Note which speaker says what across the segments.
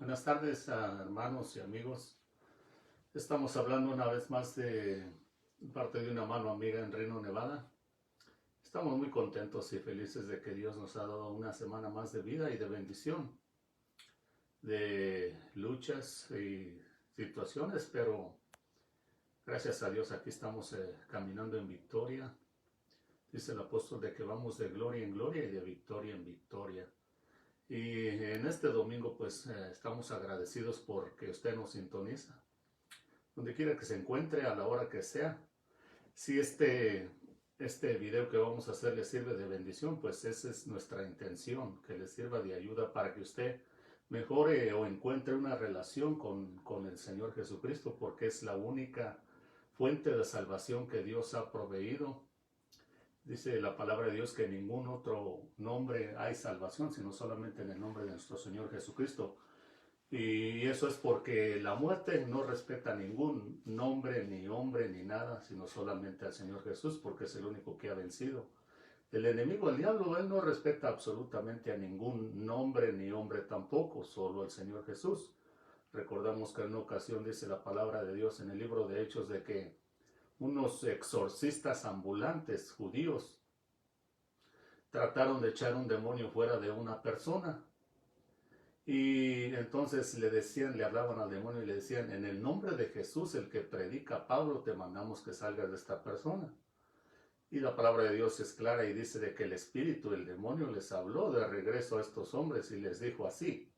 Speaker 1: Buenas tardes, hermanos y amigos. Estamos hablando una vez más de parte de una mano amiga en Reno, Nevada. Estamos muy contentos y felices de que Dios nos ha dado una semana más de vida y de bendición, de luchas y situaciones, pero gracias a Dios aquí estamos caminando en victoria. Dice el apóstol de que vamos de gloria en gloria y de victoria en victoria. Y en este domingo pues estamos agradecidos porque usted nos sintoniza, donde quiera que se encuentre, a la hora que sea. Si este video que vamos a hacer le sirve de bendición, pues esa es nuestra intención, que le sirva de ayuda para que usted mejore o encuentre una relación con el Señor Jesucristo, porque es la única fuente de salvación que Dios ha proveído. Dice la palabra de Dios que en ningún otro nombre hay salvación, sino solamente en el nombre de nuestro Señor Jesucristo. Y eso es porque la muerte no respeta ningún nombre, ni hombre, ni nada, sino solamente al Señor Jesús, porque es el único que ha vencido. El enemigo, el diablo, él no respeta absolutamente a ningún nombre, ni hombre tampoco, solo al Señor Jesús. Recordamos que en una ocasión dice la palabra de Dios en el libro de Hechos de que unos exorcistas ambulantes judíos trataron de echar un demonio fuera de una persona. Y entonces le hablaban al demonio y le decían: en el nombre de Jesús, el que predica Pablo, te mandamos que salgas de esta persona. Y la palabra de Dios es clara y dice de que el espíritu, el demonio, les habló de regreso a estos hombres y les dijo así: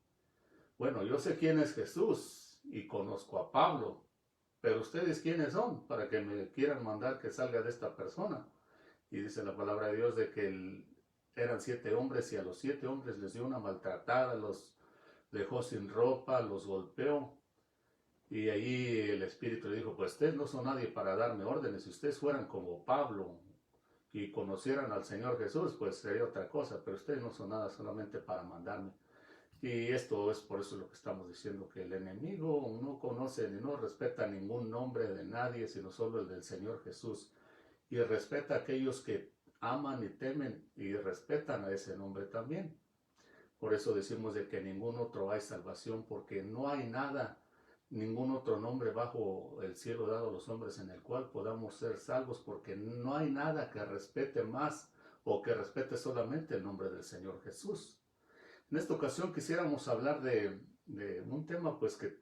Speaker 1: bueno, yo sé quién es Jesús y conozco a Pablo, pero ustedes quiénes son para que me quieran mandar que salga de esta persona. Y dice la palabra de Dios de que eran 7 hombres y a los 7 hombres les dio una maltratada, los dejó sin ropa, los golpeó. Y ahí el Espíritu le dijo: pues ustedes no son nadie para darme órdenes. Si ustedes fueran como Pablo y conocieran al Señor Jesús, pues sería otra cosa, pero ustedes no son nada solamente para mandarme. Y esto es por eso lo que estamos diciendo, que el enemigo no conoce ni no respeta ningún nombre de nadie, sino solo el del Señor Jesús. Y respeta a aquellos que aman y temen y respetan a ese nombre también. Por eso decimos de que ningún otro hay salvación, porque no hay nada, ningún otro nombre bajo el cielo dado a los hombres en el cual podamos ser salvos, porque no hay nada que respete más o que respete solamente el nombre del Señor Jesús. En esta ocasión quisiéramos hablar de un tema pues que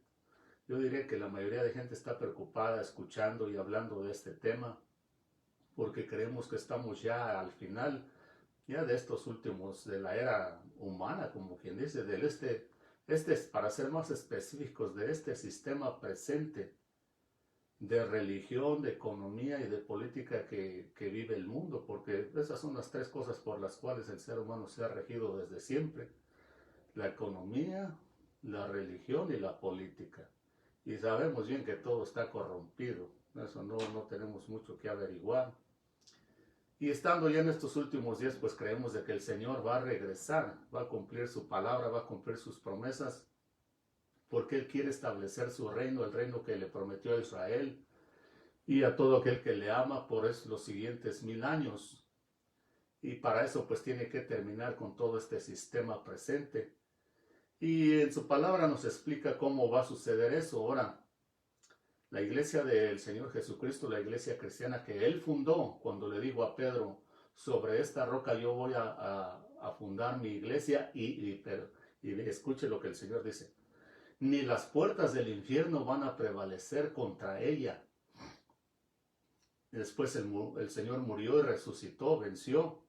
Speaker 1: yo diría que la mayoría de gente está preocupada escuchando y hablando de este tema, porque creemos que estamos ya al final ya de estos últimos, de la era humana, como quien dice, para ser más específicos, de este sistema presente de religión, de economía y de política que vive el mundo, porque esas son las 3 cosas por las cuales el ser humano se ha regido desde siempre: la economía, la religión y la política. Y sabemos bien que todo está corrompido, eso no tenemos mucho que averiguar. Y estando ya en estos últimos días, pues creemos de que el Señor va a regresar, va a cumplir su palabra, va a cumplir sus promesas, porque Él quiere establecer su reino, el reino que le prometió a Israel y a todo aquel que le ama por los siguientes 1000 años. Y para eso pues tiene que terminar con todo este sistema presente. Y en su palabra nos explica cómo va a suceder eso. Ahora, la iglesia del Señor Jesucristo, la iglesia cristiana que Él fundó, cuando le dijo a Pedro: sobre esta roca yo voy a fundar mi iglesia, y escuche lo que el Señor dice: ni las puertas del infierno van a prevalecer contra ella. Después el Señor murió y resucitó, venció.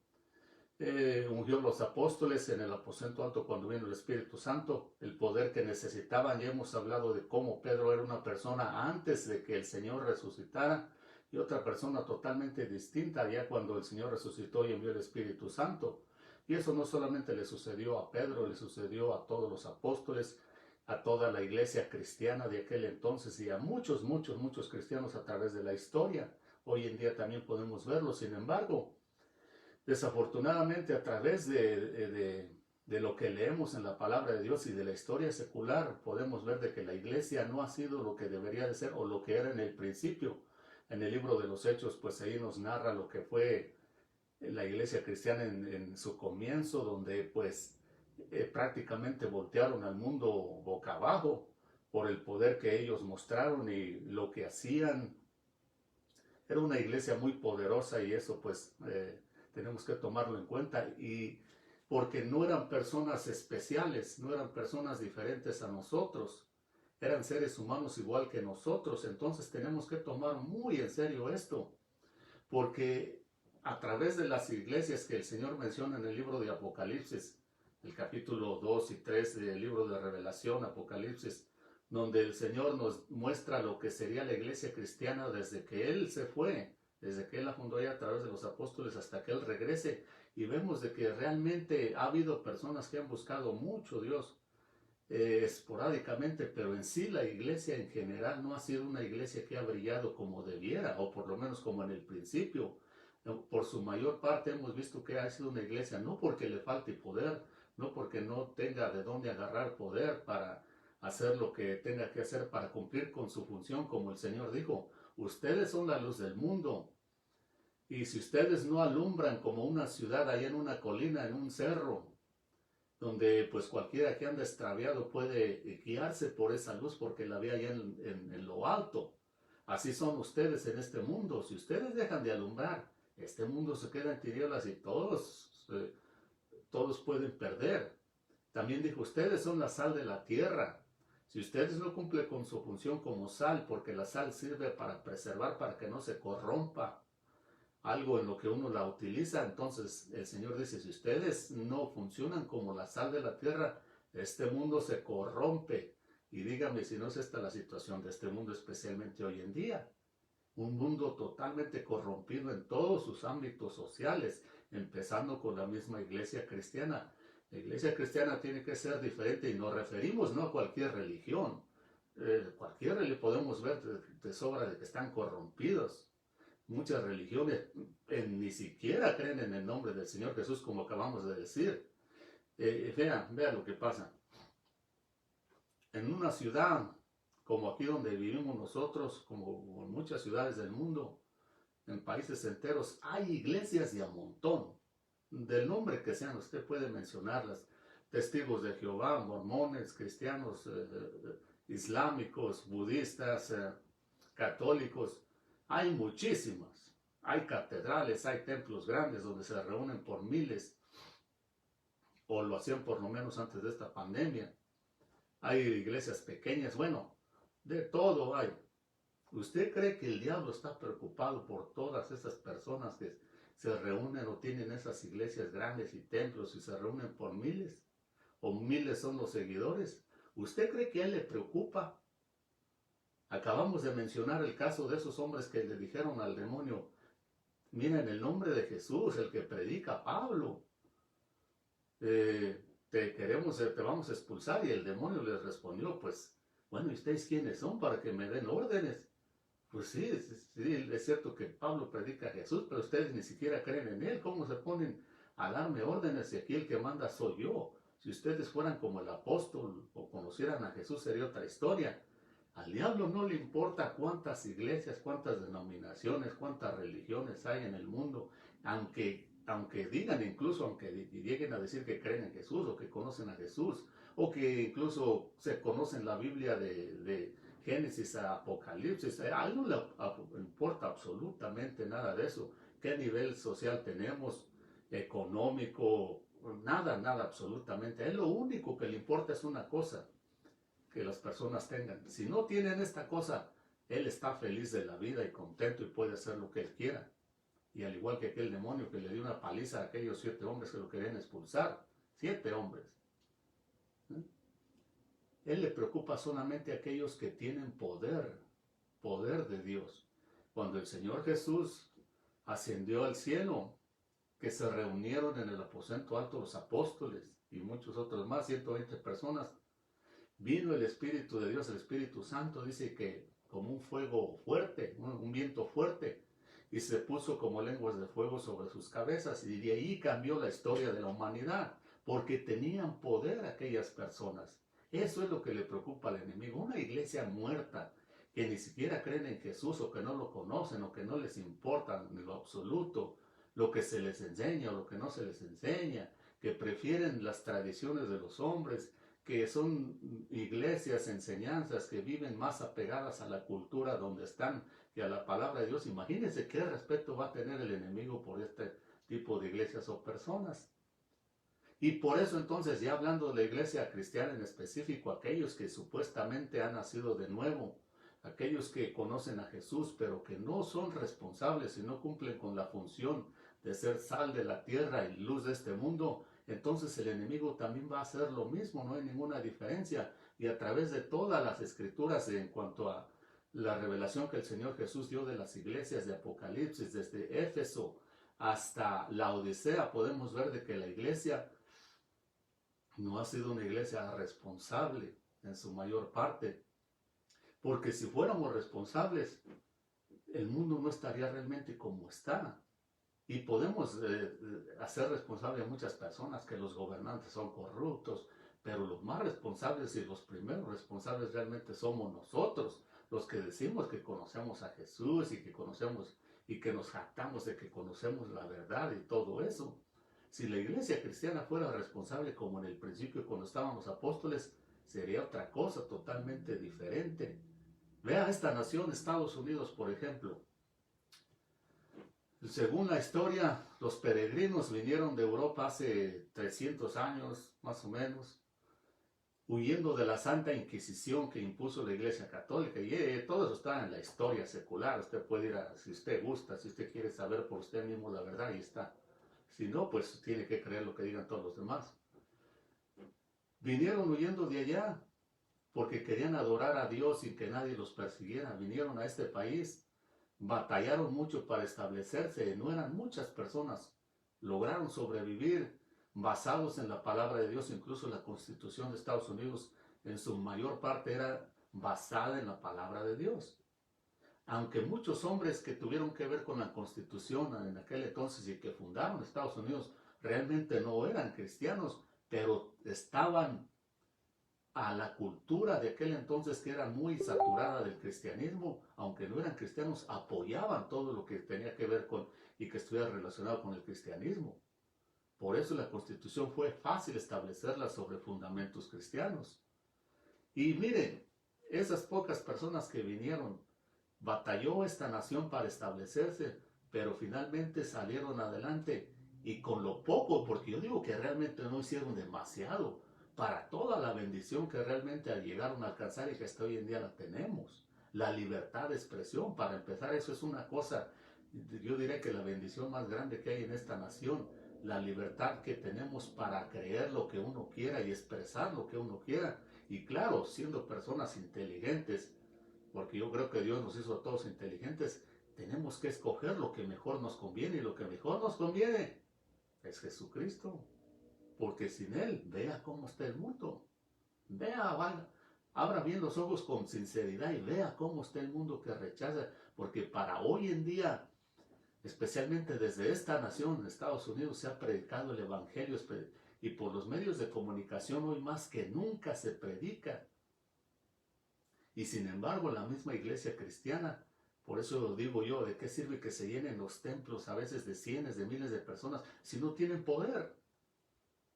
Speaker 1: Ungió los apóstoles en el aposento alto cuando vino el Espíritu Santo, el poder que necesitaban. Ya hemos hablado de cómo Pedro era una persona antes de que el Señor resucitara y otra persona totalmente distinta ya cuando el Señor resucitó y envió el Espíritu Santo. Y eso no solamente le sucedió a Pedro, le sucedió a todos los apóstoles, a toda la iglesia cristiana de aquel entonces y a muchos, muchos, muchos cristianos a través de la historia. Hoy en día también podemos verlo. Sin embargo, desafortunadamente, a través de lo que leemos en la palabra de Dios y de la historia secular, podemos ver de que la iglesia no ha sido lo que debería de ser o lo que era en el principio. En el libro de los Hechos, pues ahí nos narra lo que fue la iglesia cristiana en su comienzo, donde pues prácticamente voltearon al mundo boca abajo por el poder que ellos mostraron y lo que hacían. Era una iglesia muy poderosa y eso pues tenemos que tomarlo en cuenta, y porque no eran personas especiales, no eran personas diferentes a nosotros, eran seres humanos igual que nosotros. Entonces tenemos que tomar muy en serio esto, porque a través de las iglesias que el Señor menciona en el libro de Apocalipsis, el capítulo 2 y 3 del libro de Revelación, Apocalipsis, donde el Señor nos muestra lo que sería la iglesia cristiana desde que Él se fue, desde que Él la fundó allá a través de los apóstoles hasta que Él regrese, y vemos de que realmente ha habido personas que han buscado mucho Dios, esporádicamente, pero en sí la iglesia en general no ha sido una iglesia que ha brillado como debiera, o por lo menos como en el principio. Por su mayor parte hemos visto que ha sido una iglesia no porque le falte poder, no porque no tenga de dónde agarrar poder para hacer lo que tenga que hacer para cumplir con su función, como el Señor dijo: ustedes son la luz del mundo, y si ustedes no alumbran como una ciudad allá en una colina, en un cerro, donde pues cualquiera que anda extraviado puede guiarse por esa luz porque la ve allá en lo alto. Así son ustedes en este mundo. Si ustedes dejan de alumbrar, este mundo se queda en tinieblas y todos pueden perder. También dijo: ustedes son la sal de la tierra. Si ustedes no cumplen con su función como sal, porque la sal sirve para preservar, para que no se corrompa algo en lo que uno la utiliza, entonces el Señor dice: si ustedes no funcionan como la sal de la tierra, este mundo se corrompe. Y dígame si no es esta la situación de este mundo, especialmente hoy en día. Un mundo totalmente corrompido en todos sus ámbitos sociales, empezando con la misma iglesia cristiana. La iglesia cristiana tiene que ser diferente, y nos referimos no a cualquier religión. Cualquier religión podemos ver de sobra de que están corrompidos. Muchas religiones ni siquiera creen en el nombre del Señor Jesús, como acabamos de decir. Vean lo que pasa. En una ciudad como aquí donde vivimos nosotros, como en muchas ciudades del mundo, en países enteros, hay iglesias de a montón. Del nombre que sean, usted puede mencionarlas: testigos de Jehová, mormones, cristianos, islámicos, budistas, católicos. Hay muchísimas. Hay catedrales, hay templos grandes donde se reúnen por miles, o lo hacían por lo menos antes de esta pandemia. Hay iglesias pequeñas, bueno, de todo hay. ¿Usted cree que el diablo está preocupado por todas esas personas que se reúnen o tienen esas iglesias grandes y templos y se reúnen por miles? ¿O miles son los seguidores? ¿Usted cree que a él le preocupa? Acabamos de mencionar el caso de esos hombres que le dijeron al demonio: miren, el nombre de Jesús, el que predica Pablo, te vamos a expulsar. Y el demonio les respondió: pues, bueno, ¿y ustedes quiénes son para que me den órdenes? Pues sí, es cierto que Pablo predica a Jesús, pero ustedes ni siquiera creen en él. ¿Cómo se ponen a darme órdenes si aquí el que manda soy yo? Si ustedes fueran como el apóstol o conocieran a Jesús, sería otra historia. Al diablo no le importa cuántas iglesias, cuántas denominaciones, cuántas religiones hay en el mundo, aunque digan, incluso aunque lleguen a decir que creen en Jesús o que conocen a Jesús, o que incluso se conocen la Biblia de Génesis a Apocalipsis. A él no le importa absolutamente nada de eso. ¿Qué nivel social tenemos? Económico, nada, absolutamente. A él lo único que le importa es una cosa: que las personas tengan. Si no tienen esta cosa, él está feliz de la vida y contento y puede hacer lo que él quiera. Y al igual que aquel demonio que le dio una paliza a aquellos 7 hombres que lo querían expulsar, 7 hombres. Él le preocupa solamente a aquellos que tienen poder de Dios. Cuando el Señor Jesús ascendió al cielo, que se reunieron en el aposento alto los apóstoles y muchos otros más, 120 personas, vino el Espíritu de Dios, el Espíritu Santo, dice que como un fuego fuerte, un viento fuerte, y se puso como lenguas de fuego sobre sus cabezas, y de ahí cambió la historia de la humanidad, porque tenían poder aquellas personas. Eso es lo que le preocupa al enemigo: una iglesia muerta, que ni siquiera creen en Jesús, o que no lo conocen, o que no les importa en lo absoluto lo que se les enseña o lo que no se les enseña, que prefieren las tradiciones de los hombres, que son iglesias, enseñanzas que viven más apegadas a la cultura donde están que a la palabra de Dios. Imagínense qué respeto va a tener el enemigo por este tipo de iglesias o personas. Y por eso entonces, ya hablando de la iglesia cristiana en específico, aquellos que supuestamente han nacido de nuevo, aquellos que conocen a Jesús, pero que no son responsables y no cumplen con la función de ser sal de la tierra y luz de este mundo, entonces el enemigo también va a hacer lo mismo, no hay ninguna diferencia. Y a través de todas las escrituras en cuanto a la revelación que el Señor Jesús dio de las iglesias de Apocalipsis, desde Éfeso hasta la Odisea, podemos ver de que la iglesia no ha sido una iglesia responsable en su mayor parte. Porque si fuéramos responsables, el mundo no estaría realmente como está. Y podemos hacer responsable a muchas personas que los gobernantes son corruptos, pero los más responsables y los primeros responsables realmente somos nosotros, los que decimos que conocemos a Jesús y que conocemos y que nos jactamos de que conocemos la verdad y todo eso. Si la iglesia cristiana fuera responsable como en el principio cuando estaban los apóstoles, sería otra cosa totalmente diferente. Vea esta nación, Estados Unidos, por ejemplo. Según la historia, los peregrinos vinieron de Europa hace 300 años, más o menos, huyendo de la Santa Inquisición que impuso la Iglesia Católica. Y todo eso está en la historia secular. Usted puede ir a, si usted gusta, si usted quiere saber por usted mismo la verdad, ahí está. Si no, pues tiene que creer lo que digan todos los demás. Vinieron huyendo de allá porque querían adorar a Dios y que nadie los persiguiera. Vinieron a este país, batallaron mucho para establecerse, no eran muchas personas, lograron sobrevivir basados en la palabra de Dios. Incluso la Constitución de Estados Unidos en su mayor parte era basada en la palabra de Dios. Aunque muchos hombres que tuvieron que ver con la Constitución en aquel entonces y que fundaron Estados Unidos realmente no eran cristianos, pero estaban a la cultura de aquel entonces, que era muy saturada del cristianismo, aunque no eran cristianos, apoyaban todo lo que tenía que ver con y que estuviera relacionado con el cristianismo. Por eso la Constitución fue fácil establecerla sobre fundamentos cristianos. Y miren, esas pocas personas que vinieron, batalló esta nación para establecerse, pero finalmente salieron adelante y con lo poco, porque yo digo que realmente no hicieron demasiado para toda la bendición que realmente llegaron a alcanzar y que hasta hoy en día la tenemos. La libertad de expresión, para empezar, eso es una cosa, yo diré que la bendición más grande que hay en esta nación, la libertad que tenemos para creer lo que uno quiera y expresar lo que uno quiera. Y claro, siendo personas inteligentes, porque yo creo que Dios nos hizo a todos inteligentes, tenemos que escoger lo que mejor nos conviene, y lo que mejor nos conviene es Jesucristo. Porque sin Él, vea cómo está el mundo. Vea, vaya, abra bien los ojos con sinceridad y vea cómo está el mundo que rechaza. Porque para hoy en día, especialmente desde esta nación, Estados Unidos, se ha predicado el Evangelio y por los medios de comunicación hoy más que nunca se predica. Y sin embargo, la misma iglesia cristiana, por eso lo digo yo, ¿de qué sirve que se llenen los templos a veces de cientos de miles de personas si no tienen poder?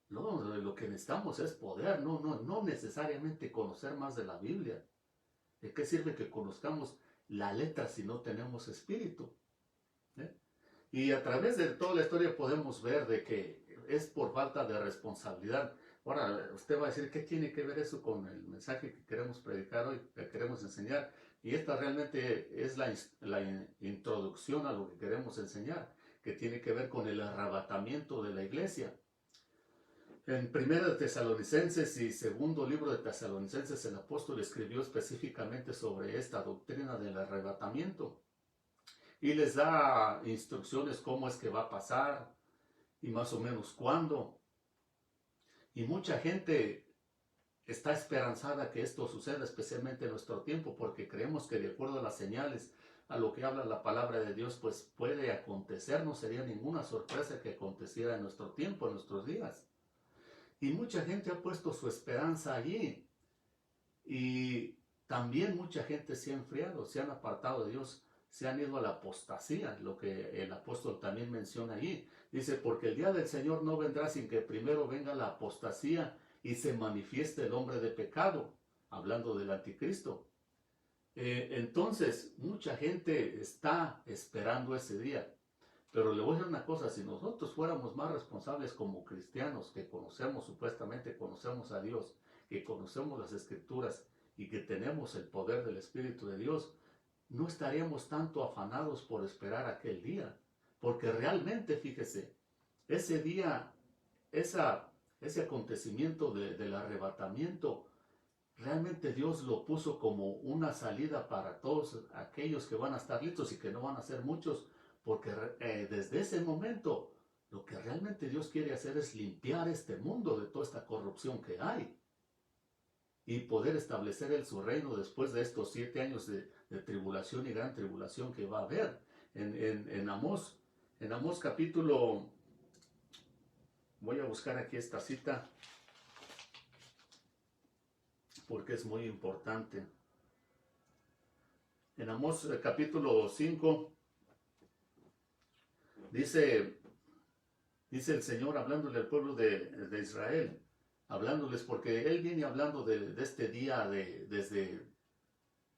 Speaker 1: No, lo que necesitamos es poder, no necesariamente conocer más de la Biblia. ¿De qué sirve que conozcamos la letra si no tenemos espíritu? Y a través de toda la historia podemos ver de que es por falta de responsabilidad. Ahora, usted va a decir, ¿qué tiene que ver eso con el mensaje que queremos predicar hoy, que queremos enseñar? Y esta realmente es la introducción a lo que queremos enseñar, que tiene que ver con el arrebatamiento de la iglesia. En 1 de Tesalonicenses y segundo libro de Tesalonicenses, el apóstol escribió específicamente sobre esta doctrina del arrebatamiento. Y les da instrucciones cómo es que va a pasar y más o menos cuándo. Y mucha gente está esperanzada que esto suceda, especialmente en nuestro tiempo, porque creemos que de acuerdo a las señales, a lo que habla la palabra de Dios, pues puede acontecer. No sería ninguna sorpresa que aconteciera en nuestro tiempo, en nuestros días. Y mucha gente ha puesto su esperanza allí. Y también mucha gente se ha enfriado, se han apartado de Dios. se han ido a la apostasía, lo que el apóstol también menciona allí. Dice, porque el día del Señor no vendrá sin que primero venga la apostasía y se manifieste el hombre de pecado, hablando del anticristo. Entonces, mucha gente está esperando ese día. Pero le voy a decir una cosa, si nosotros fuéramos más responsables como cristianos, que conocemos, supuestamente conocemos a Dios, que conocemos las Escrituras y que tenemos el poder del Espíritu de Dios, no estaríamos tanto afanados por esperar aquel día. Porque realmente, fíjese, ese día, ese acontecimiento del arrebatamiento, realmente Dios lo puso como una salida para todos aquellos que van a estar listos y que no van a ser muchos, porque desde ese momento lo que realmente Dios quiere hacer es limpiar este mundo de toda esta corrupción que hay y poder establecer su reino después de estos 7 años de tribulación y gran tribulación que va a haber. En Amós capítulo, voy a buscar aquí esta cita porque es muy importante. En Amós capítulo 5 dice el Señor hablándole al pueblo de Israel, hablándoles porque Él viene hablando de este día desde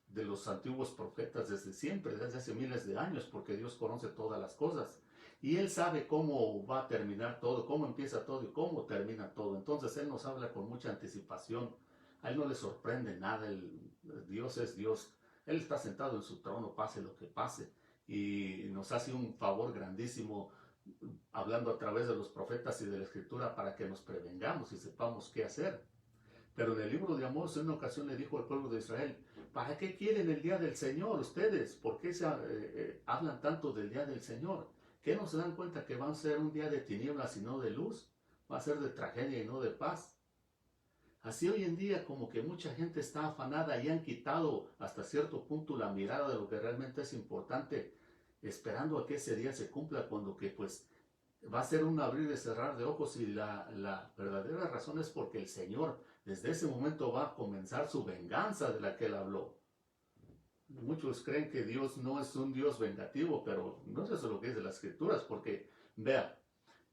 Speaker 1: los antiguos profetas, desde siempre, desde hace miles de años, porque Dios conoce todas las cosas. Y Él sabe cómo va a terminar todo, cómo empieza todo y cómo termina todo. Entonces Él nos habla con mucha anticipación. A Él no le sorprende nada. Dios es Dios. Él está sentado en su trono, pase lo que pase. Y nos hace un favor grandísimo hablando a través de los profetas y de la Escritura para que nos prevengamos y sepamos qué hacer. Pero en el libro de Amós, en una ocasión le dijo al pueblo de Israel, ¿para qué quieren el día del Señor ustedes? ¿Por qué hablan tanto del día del Señor? ¿Qué no se dan cuenta que va a ser un día de tinieblas y no de luz? Va a ser de tragedia y no de paz. Así hoy en día como que mucha gente está afanada y han quitado hasta cierto punto la mirada de lo que realmente es importante, esperando a que ese día se cumpla, cuando que pues va a ser un abrir y cerrar de ojos, y la verdadera razón es porque el Señor desde ese momento va a comenzar su venganza de la que Él habló. Muchos creen que Dios no es un Dios vengativo, pero no es eso lo que dice las Escrituras, porque vea,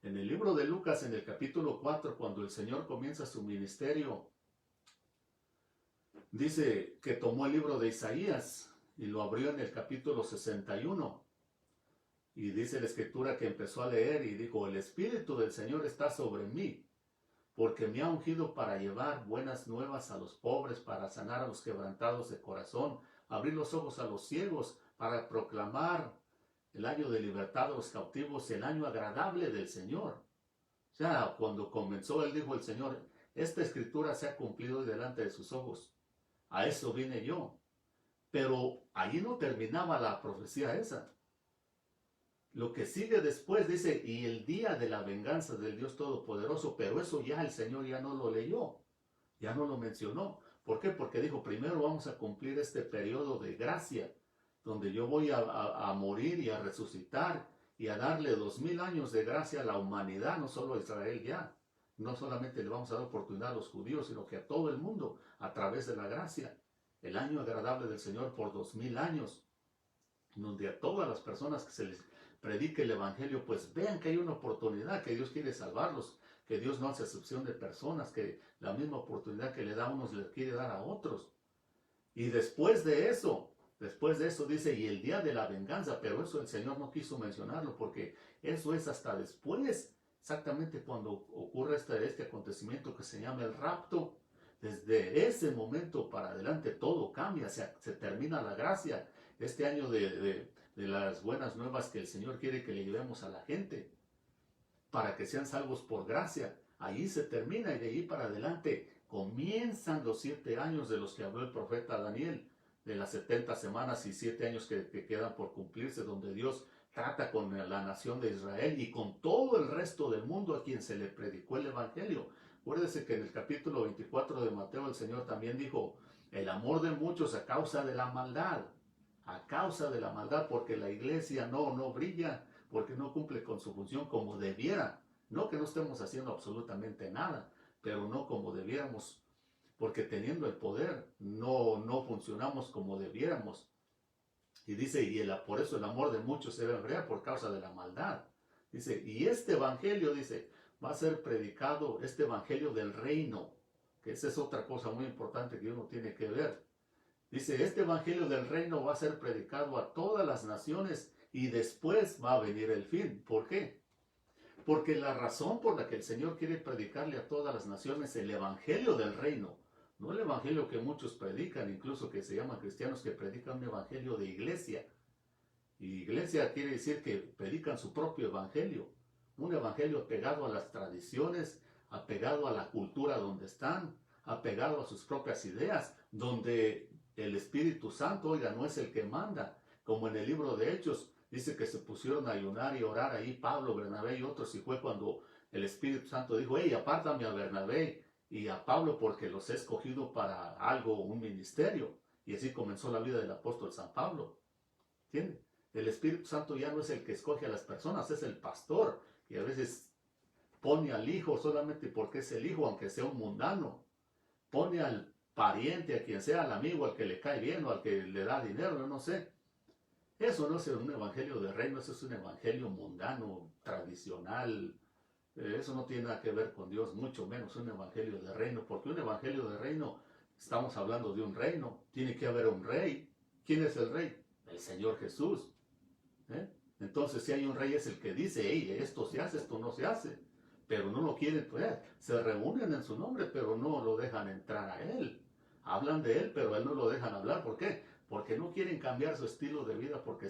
Speaker 1: en el libro de Lucas, en el capítulo 4, cuando el Señor comienza su ministerio, dice que tomó el libro de Isaías y lo abrió en el capítulo 61. Y dice la Escritura que empezó a leer y dijo, el Espíritu del Señor está sobre mí, porque me ha ungido para llevar buenas nuevas a los pobres, para sanar a los quebrantados de corazón, abrir los ojos a los ciegos, para proclamar el año de libertad a los cautivos, el año agradable del Señor. O sea, cuando comenzó, Él dijo el Señor, esta Escritura se ha cumplido delante de sus ojos. A eso vine yo. Pero allí no terminaba la profecía esa. Lo que sigue después dice, y el día de la venganza del Dios Todopoderoso, pero eso ya el Señor ya no lo leyó, ya no lo mencionó. ¿Por qué? Porque dijo, primero vamos a cumplir este periodo de gracia, donde yo voy a morir y a resucitar y a darle 2000 años de gracia a la humanidad, no solo a Israel ya. No solamente le vamos a dar oportunidad a los judíos, sino que a todo el mundo, a través de la gracia. El año agradable del Señor por 2000 años, donde a todas las personas que se les predique el Evangelio, pues vean que hay una oportunidad, que Dios quiere salvarlos, que Dios no hace excepción de personas, que la misma oportunidad que le da a unos le quiere dar a otros. Y después de eso dice, y el día de la venganza, pero eso el Señor no quiso mencionarlo, porque eso es hasta después, exactamente cuando ocurre este acontecimiento que se llama el rapto. Desde ese momento para adelante todo cambia, se termina la gracia, este año de las buenas nuevas que el Señor quiere que le llevemos a la gente, para que sean salvos por gracia. Ahí se termina, y de ahí para adelante comienzan los 7 años de los que habló el profeta Daniel, de las 70 semanas y 7 años que quedan por cumplirse, donde Dios trata con la nación de Israel y con todo el resto del mundo a quien se le predicó el Evangelio. Acuérdese que en el capítulo 24 de Mateo el Señor también dijo, el amor de muchos a causa de la maldad, porque la iglesia no brilla, porque no cumple con su función como debiera. No que no estemos haciendo absolutamente nada, pero no como debiéramos, porque teniendo el poder no funcionamos como debiéramos. Y dice, por eso el amor de muchos se enfría por causa de la maldad. Dice, y este evangelio, dice, va a ser predicado, este evangelio del reino, que esa es otra cosa muy importante que uno tiene que ver. Dice, este evangelio del reino va a ser predicado a todas las naciones y después va a venir el fin. ¿Por qué? Porque la razón por la que el Señor quiere predicarle a todas las naciones el evangelio del reino, no el evangelio que muchos predican, incluso que se llaman cristianos que predican un evangelio de iglesia. Y iglesia quiere decir que predican su propio evangelio, un evangelio apegado a las tradiciones, apegado a la cultura donde están, apegado a sus propias ideas, donde el Espíritu Santo, oiga, no es el que manda, como en el libro de Hechos, dice que se pusieron a ayunar y orar ahí Pablo, Bernabé y otros, y fue cuando el Espíritu Santo dijo, hey, apártame a Bernabé y a Pablo porque los he escogido para algo, un ministerio. Y así comenzó la vida del apóstol San Pablo. ¿Entiende? El Espíritu Santo ya no es el que escoge a las personas, es el pastor, y a veces pone al hijo solamente porque es el hijo, aunque sea un mundano. Pone al pariente, a quien sea, al amigo, al que le cae bien o al que le da dinero, yo no sé. Eso no es un evangelio de reino, eso es un evangelio mundano, tradicional. Eso no tiene nada que ver con Dios, mucho menos un evangelio de reino, porque un evangelio de reino, estamos hablando de un reino, tiene que haber un rey. ¿Quién es el rey? El Señor Jesús. ¿Eh? Entonces, si hay un rey es el que dice, hey, esto se hace, esto no se hace, pero no lo quieren, pues, se reúnen en su nombre, pero no lo dejan entrar a él. Hablan de él, pero a él no lo dejan hablar. ¿Por qué? Porque no quieren cambiar su estilo de vida, porque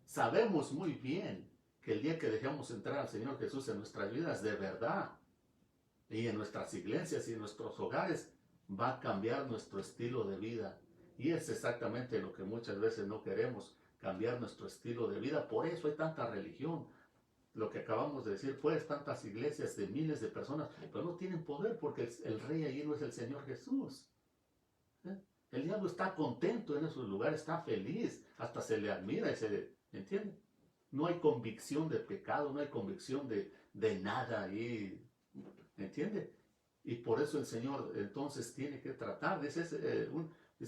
Speaker 1: sabemos muy bien que el día que dejemos entrar al Señor Jesús en nuestras vidas de verdad, y en nuestras iglesias y en nuestros hogares, va a cambiar nuestro estilo de vida. Y es exactamente lo que muchas veces no queremos, cambiar nuestro estilo de vida. Por eso hay tanta religión. Lo que acabamos de decir, pues tantas iglesias de miles de personas, pero no tienen poder porque el rey allí no es el Señor Jesús. ¿Eh? El diablo está contento en esos lugares, está feliz, hasta se le admira y se ¿entiende? No hay convicción de pecado, no hay convicción de nada ahí, ¿entiende? Y por eso el Señor entonces tiene que tratar, dice,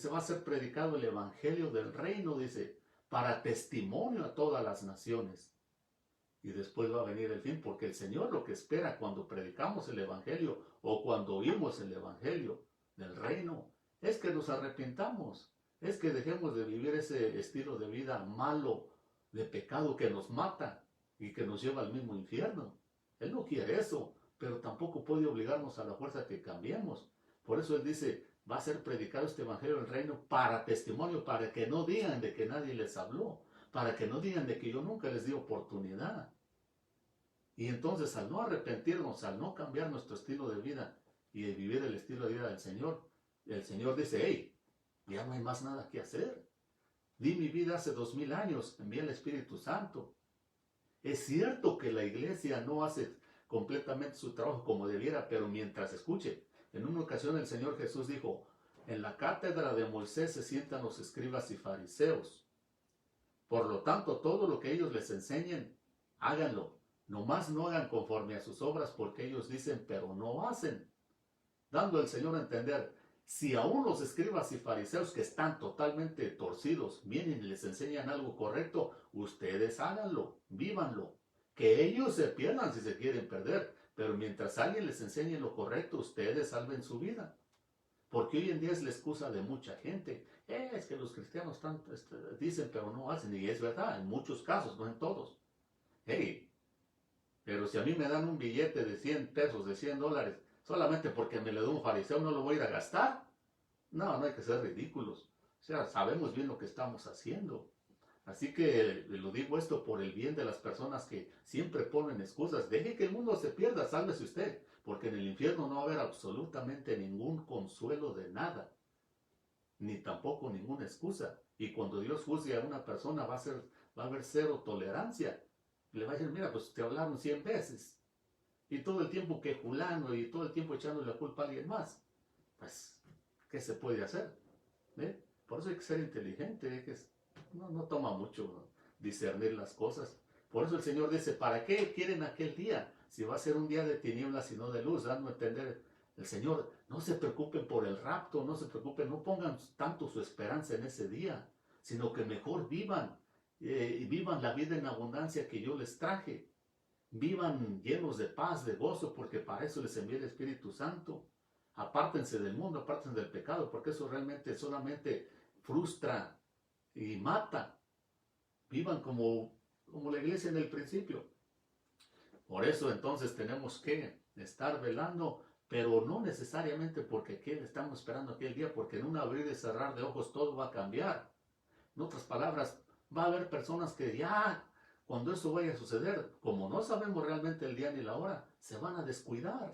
Speaker 1: va a ser predicado el evangelio del reino, dice, para testimonio a todas las naciones. Y después va a venir el fin, porque el Señor lo que espera cuando predicamos el evangelio o cuando oímos el evangelio del reino es que nos arrepintamos, es que dejemos de vivir ese estilo de vida malo, de pecado que nos mata y que nos lleva al mismo infierno. Él no quiere eso, pero tampoco puede obligarnos a la fuerza que cambiemos. Por eso Él dice, va a ser predicado este evangelio del reino para testimonio, para que no digan de que nadie les habló, para que no digan de que yo nunca les di oportunidad. Y entonces al no arrepentirnos, al no cambiar nuestro estilo de vida y de vivir el estilo de vida del Señor, el Señor dice, hey, ya no hay más nada que hacer. Di mi vida hace 2000 años, envía el Espíritu Santo. Es cierto que la iglesia no hace completamente su trabajo como debiera, pero mientras escuche, en una ocasión el Señor Jesús dijo, en la cátedra de Moisés se sientan los escribas y fariseos. Por lo tanto, todo lo que ellos les enseñen, háganlo. Nomás no hagan conforme a sus obras porque ellos dicen, pero no hacen. Dando al Señor a entender, si aún los escribas y fariseos que están totalmente torcidos vienen y les enseñan algo correcto, ustedes háganlo, vívanlo. Que ellos se pierdan si se quieren perder, pero mientras alguien les enseñe lo correcto, ustedes salven su vida. Porque hoy en día es la excusa de mucha gente. Es que los cristianos dicen pero no hacen, y es verdad, en muchos casos, no en todos. Hey, pero si a mí me dan un billete de 100 pesos, de $100, solamente porque me lo dio un fariseo, ¿no lo voy a ir a gastar? No, no hay que ser ridículos. O sea, sabemos bien lo que estamos haciendo. Así que lo digo esto por el bien de las personas que siempre ponen excusas. Deje que el mundo se pierda, sálvese usted, porque en el infierno no va a haber absolutamente ningún consuelo de nada, ni tampoco ninguna excusa. Y cuando Dios juzgue a una persona va a haber cero tolerancia. Le va a decir, mira, pues te hablaron 100 veces. Y todo el tiempo quejulando y todo el tiempo echando la culpa a alguien más. Pues, ¿qué se puede hacer? ¿Eh? Por eso hay que ser inteligente, no toma mucho discernir las cosas. Por eso el Señor dice, ¿para qué quieren aquel día? Si va a ser un día de tinieblas y no de luz, dando a entender el Señor, no se preocupen por el rapto, no se preocupen, no pongan tanto su esperanza en ese día, sino que mejor vivan, vivan la vida en abundancia que yo les traje. Vivan llenos de paz, de gozo, porque para eso les envié el Espíritu Santo. Apártense del mundo, apártense del pecado, porque eso realmente solamente frustra y mata. Vivan como la iglesia en el principio. Por eso entonces tenemos que estar velando, pero no necesariamente porque estamos esperando aquel día, porque en un abrir y cerrar de ojos todo va a cambiar. En otras palabras, va a haber personas que ya, cuando eso vaya a suceder, como no sabemos realmente el día ni la hora, se van a descuidar.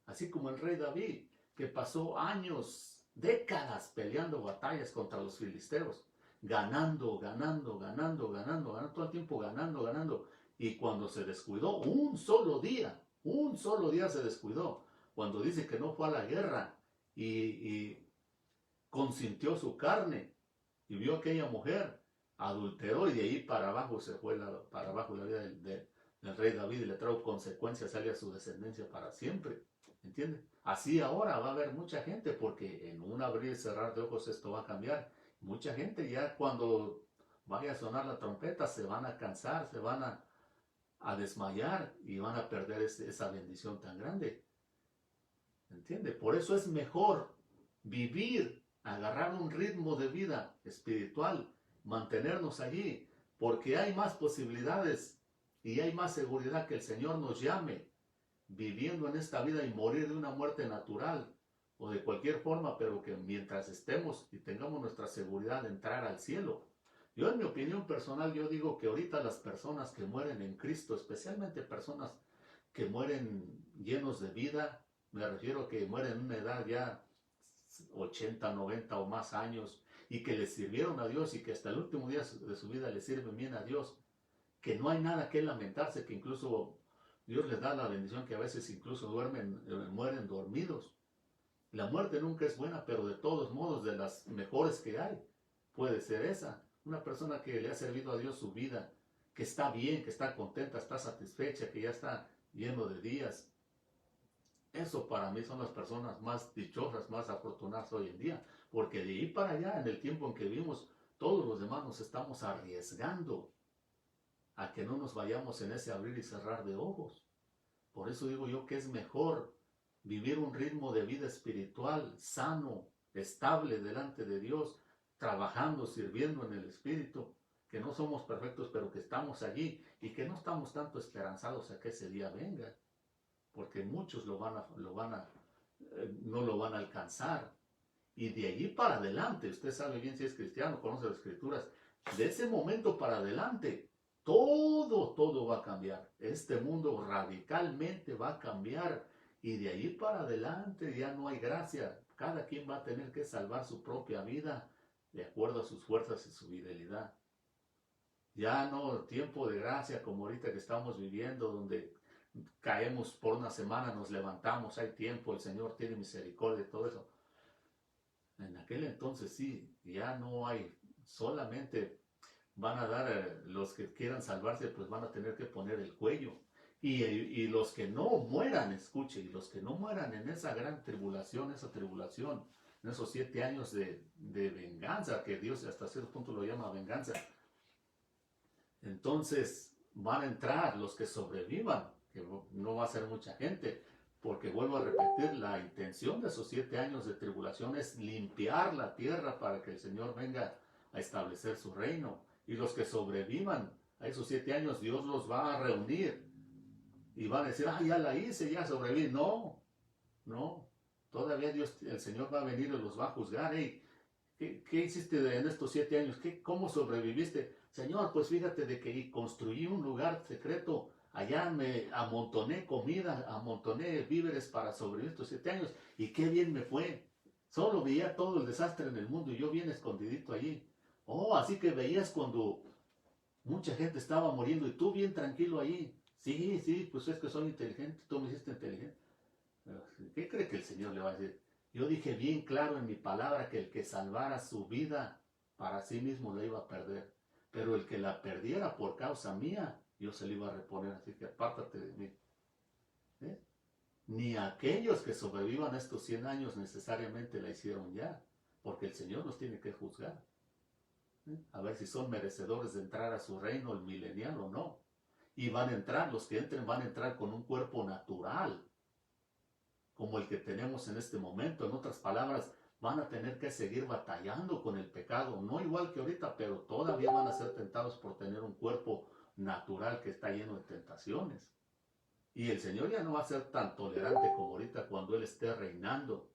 Speaker 1: Así como el rey David, que pasó años, décadas peleando batallas contra los filisteos, ganando, todo el tiempo ganando. Y cuando se descuidó, un solo día se descuidó. Cuando dice que no fue a la guerra y consintió su carne y vio a aquella mujer, adulteró, y de ahí para abajo se fue para abajo la vida del rey David, y le trajo consecuencias a su descendencia para siempre. ¿Entiendes? Así ahora va a haber mucha gente, porque en un abrir y cerrar de ojos esto va a cambiar. Mucha gente ya cuando vaya a sonar la trompeta se van a cansar, se van a desmayar y van a perder esa bendición tan grande. ¿Entiende? Por eso es mejor vivir, agarrar un ritmo de vida espiritual, mantenernos allí, porque hay más posibilidades y hay más seguridad que el Señor nos llame viviendo en esta vida y morir de una muerte natural o de cualquier forma, pero que mientras estemos y tengamos nuestra seguridad de entrar al cielo. Yo, en mi opinión personal, yo digo que ahorita las personas que mueren en Cristo, especialmente personas que mueren llenos de vida, me refiero a que mueren en una edad ya 80, 90 o más años, y que le sirvieron a Dios y que hasta el último día de su vida le sirven bien a Dios, que no hay nada que lamentarse, que incluso Dios les da la bendición, que a veces incluso mueren dormidos. La muerte nunca es buena, pero de todos modos, de las mejores que hay, puede ser esa. Una persona que le ha servido a Dios su vida, que está bien, que está contenta, está satisfecha, que ya está lleno de días. Eso para mí son las personas más dichosas, más afortunadas hoy en día, porque de ahí para allá, en el tiempo en que vivimos, todos los demás nos estamos arriesgando a que no nos vayamos en ese abrir y cerrar de ojos. Por eso digo yo que es mejor vivir un ritmo de vida espiritual sano, estable delante de Dios, trabajando, sirviendo en el Espíritu, que no somos perfectos, pero que estamos allí y que no estamos tanto esperanzados a que ese día venga, porque muchos no lo van a alcanzar. Y de allí para adelante, usted sabe bien si es cristiano, conoce las escrituras, de ese momento para adelante, todo va a cambiar. Este mundo radicalmente va a cambiar. Y de allí para adelante ya no hay gracia. Cada quien va a tener que salvar su propia vida de acuerdo a sus fuerzas y su fidelidad. Ya no tiempo de gracia como ahorita que estamos viviendo, donde caemos por una semana, nos levantamos, hay tiempo, el Señor tiene misericordia y todo eso. En aquel entonces sí, ya no hay, solamente van a dar, los que quieran salvarse, pues van a tener que poner el cuello. Y los que no mueran, escuche, y los que no mueran en esa gran tribulación, en esos 7 años de venganza, que Dios hasta cierto punto lo llama venganza, entonces van a entrar los que sobrevivan, que no va a ser mucha gente, porque vuelvo a repetir, la intención de esos 7 años de tribulación es limpiar la tierra para que el Señor venga a establecer su reino. Y los que sobrevivan a esos 7 años, Dios los va a reunir y van a decir, ya la hice, ya sobreviví. No, todavía Dios, el Señor va a venir y los va a juzgar. Hey, ¿qué hiciste en estos 7 años? ¿Cómo sobreviviste? Señor, pues fíjate de que construí un lugar secreto. Allá me amontoné comida, amontoné víveres para sobrevivir estos 7 años. Y qué bien me fue. Solo veía todo el desastre en el mundo y yo bien escondidito allí. Oh, así que veías cuando mucha gente estaba muriendo y tú bien tranquilo allí. Sí, pues es que soy inteligente, tú me hiciste inteligente. ¿Qué cree que el Señor le va a decir? Yo dije bien claro en mi palabra que el que salvara su vida para sí mismo la iba a perder. Pero el que la perdiera por causa mía, yo se la iba a reponer. Así que apártate de mí. ¿Eh? Ni aquellos que sobrevivan estos 100 años necesariamente la hicieron ya. Porque el Señor nos tiene que juzgar. A ver si son merecedores de entrar a su reino el milenial o no. Y van a entrar, los que entren van a entrar con un cuerpo natural, como el que tenemos en este momento. En otras palabras, van a tener que seguir batallando con el pecado, no igual que ahorita, pero todavía van a ser tentados por tener un cuerpo natural que está lleno de tentaciones. Y el Señor ya no va a ser tan tolerante como ahorita cuando Él esté reinando.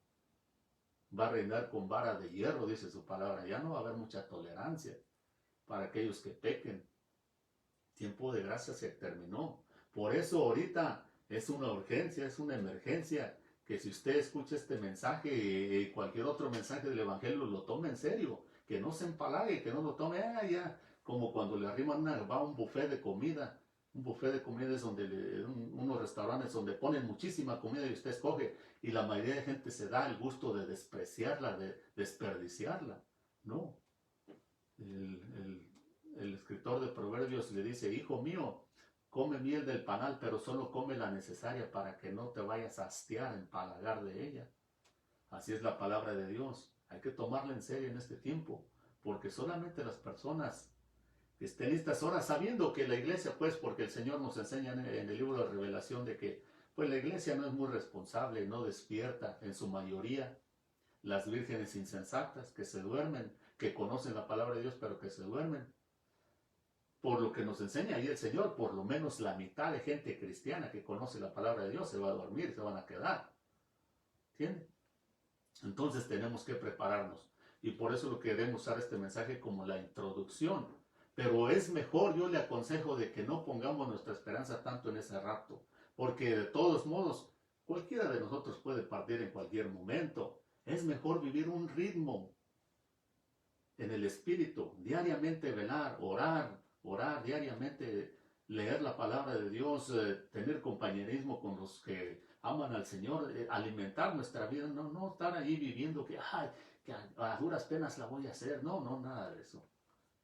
Speaker 1: Va a reinar con vara de hierro, dice su palabra. Ya no va a haber mucha tolerancia para aquellos que pequen. Tiempo de gracia se terminó. Por eso ahorita es una urgencia, es una emergencia, que si usted escucha este mensaje y cualquier otro mensaje del Evangelio lo tome en serio, que no se empalague, que no lo tome, ya, como cuando le arriman va a un buffet de comida. Un buffet de comida es donde unos restaurantes donde ponen muchísima comida y usted escoge, y la mayoría de gente se da el gusto de despreciarla, de desperdiciarla. No. El escritor de Proverbios le dice: hijo mío, come miel del panal, pero solo come la necesaria para que no te vayas a hastiar, empalagar de ella. Así es la palabra de Dios. Hay que tomarla en serio en este tiempo, porque solamente las personas que estén listas ahora, sabiendo que la iglesia, pues, porque el Señor nos enseña en el libro de Revelación de que, pues, la iglesia no es muy responsable, no despierta en su mayoría. Las vírgenes insensatas que se duermen, que conocen la palabra de Dios, pero que se duermen. Por lo que nos enseña ahí el Señor, por lo menos la mitad de gente cristiana que conoce la palabra de Dios se va a dormir, se van a quedar. ¿Entienden? Entonces tenemos que prepararnos. Y por eso lo queremos usar este mensaje como la introducción. Pero es mejor, yo le aconsejo de que no pongamos nuestra esperanza tanto en ese rapto. Porque de todos modos, cualquiera de nosotros puede partir en cualquier momento. Es mejor vivir un ritmo en el espíritu, diariamente velar, orar diariamente, leer la palabra de Dios, tener compañerismo con los que aman al Señor, alimentar nuestra vida, no estar ahí viviendo que a duras penas la voy a hacer, no, nada de eso.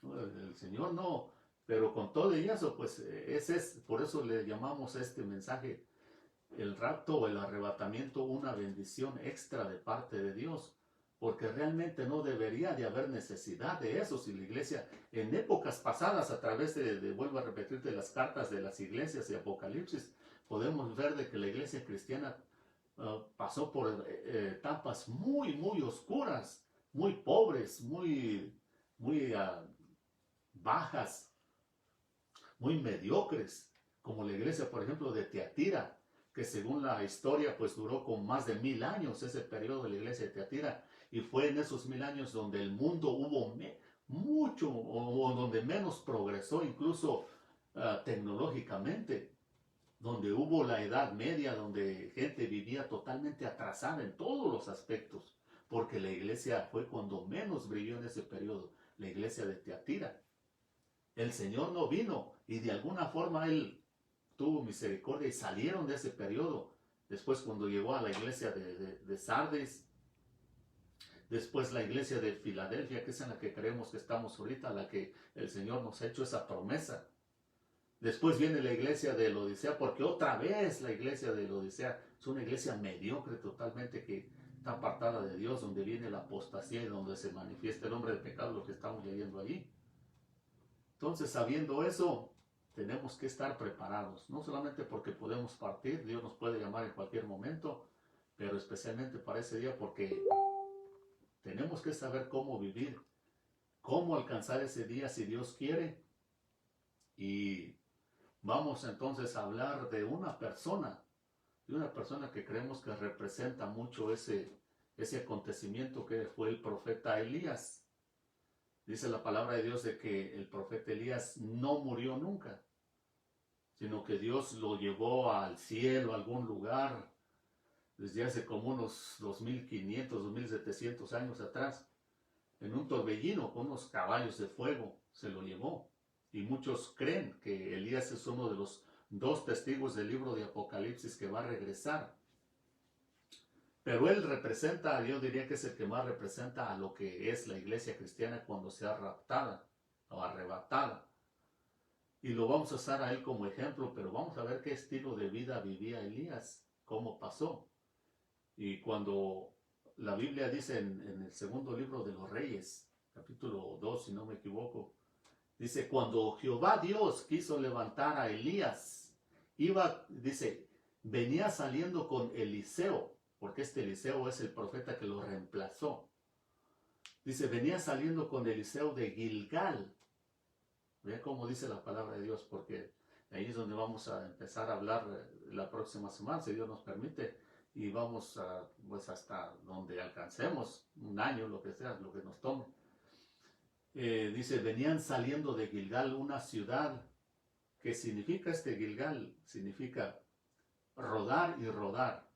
Speaker 1: No, el Señor no, pero con todo y eso, pues por eso le llamamos a este mensaje el rapto o el arrebatamiento una bendición extra de parte de Dios, porque realmente no debería de haber necesidad de eso. Si la iglesia en épocas pasadas, a través vuelvo a repetir, de las cartas de las iglesias y Apocalipsis, podemos ver de que la iglesia cristiana pasó por etapas muy oscuras, muy pobres, muy bajas, muy mediocres, como la iglesia, por ejemplo, de Teatira, que según la historia, pues duró con más de 1000 años ese periodo de la iglesia de Teatira, y fue en esos 1000 años donde el mundo hubo mucho, o donde menos progresó, incluso tecnológicamente, donde hubo la Edad Media, donde gente vivía totalmente atrasada en todos los aspectos, porque la iglesia fue cuando menos brilló en ese periodo, la iglesia de Teatira. El Señor no vino y de alguna forma Él tuvo misericordia y salieron de ese periodo. Después cuando llegó a la iglesia de Sardes, después la iglesia de Filadelfia, que es en la que creemos que estamos ahorita, la que el Señor nos ha hecho esa promesa. Después viene la iglesia de la Odisea, porque otra vez la iglesia de la Odisea es una iglesia mediocre totalmente, que está apartada de Dios, donde viene la apostasía y donde se manifiesta el hombre de pecado, lo que estamos leyendo allí. Entonces, sabiendo eso, tenemos que estar preparados, no solamente porque podemos partir, Dios nos puede llamar en cualquier momento, pero especialmente para ese día, porque tenemos que saber cómo vivir, cómo alcanzar ese día si Dios quiere. Y vamos entonces a hablar de una persona que creemos que representa mucho ese acontecimiento, que fue el profeta Elías. Dice la palabra de Dios de que el profeta Elías no murió nunca, sino que Dios lo llevó al cielo, a algún lugar, desde hace como unos 2500, 2700 años atrás, en un torbellino con unos caballos de fuego, se lo llevó. Y muchos creen que Elías es uno de los 2 testigos del libro de Apocalipsis que va a regresar. Pero él representa, yo diría que es el que más representa a lo que es la iglesia cristiana cuando sea raptada o arrebatada. Y lo vamos a usar a él como ejemplo, pero vamos a ver qué estilo de vida vivía Elías, cómo pasó. Y cuando la Biblia dice en el segundo libro de los Reyes, capítulo 2, si no me equivoco. Dice, cuando Jehová Dios quiso levantar a Elías, dice, venía saliendo con Eliseo, porque este Eliseo es el profeta que lo reemplazó. Dice, venía saliendo con Eliseo de Gilgal. Vean cómo dice la palabra de Dios, porque ahí es donde vamos a empezar a hablar la próxima semana, si Dios nos permite, y vamos a, pues hasta donde alcancemos, un año, lo que sea, lo que nos tome. Dice, venían saliendo de Gilgal, una ciudad. ¿Qué significa este Gilgal? Significa rodar y rodar.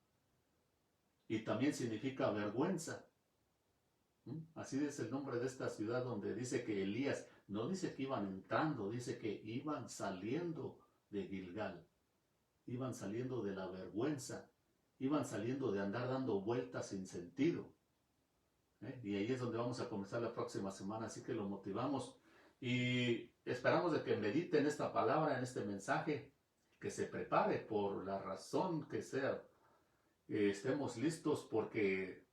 Speaker 1: Y también significa vergüenza. Así es el nombre de esta ciudad donde dice que Elías, no dice que iban entrando, dice que iban saliendo de Gilgal. Iban saliendo de la vergüenza. Iban saliendo de andar dando vueltas sin sentido. Y ahí es donde vamos a comenzar la próxima semana, así que lo motivamos y esperamos de que mediten esta palabra, en este mensaje, que se prepare por la razón que sea, estemos listos porque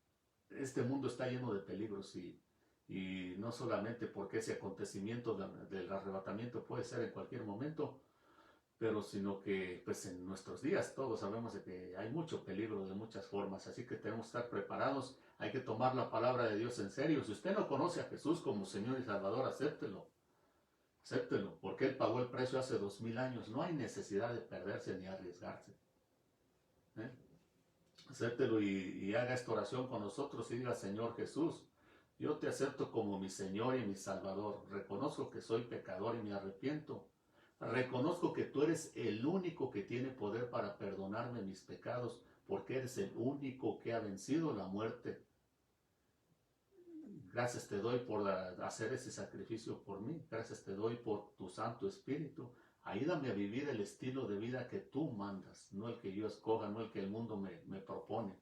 Speaker 1: este mundo está lleno de peligros y no solamente porque ese acontecimiento del arrebatamiento puede ser en cualquier momento, pero sino que pues en nuestros días todos sabemos de que hay mucho peligro de muchas formas, así que tenemos que estar preparados, hay que tomar la palabra de Dios en serio. Si usted no conoce a Jesús como Señor y Salvador, acéptelo, acéptelo, porque Él pagó el precio hace 2000 años, no hay necesidad de perderse ni arriesgarse. ¿Eh? Acéptelo y haga esta oración con nosotros y diga, Señor Jesús, yo te acepto como mi Señor y mi Salvador, reconozco que soy pecador y me arrepiento. Reconozco que tú eres el único que tiene poder para perdonarme mis pecados, porque eres el único que ha vencido la muerte. Gracias te doy por hacer ese sacrificio por mí. Gracias te doy por tu Santo Espíritu. Ayúdame a vivir el estilo de vida que tú mandas, no el que yo escoja, no el que el mundo me propone.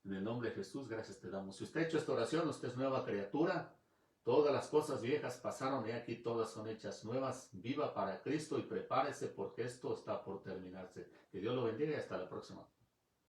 Speaker 1: En el nombre de Jesús, gracias te damos. Si usted ha hecho esta oración, usted es nueva criatura. Todas las cosas viejas pasaron y aquí todas son hechas nuevas. Viva para Cristo y prepárese porque esto está por terminarse. Que Dios lo bendiga y hasta la próxima.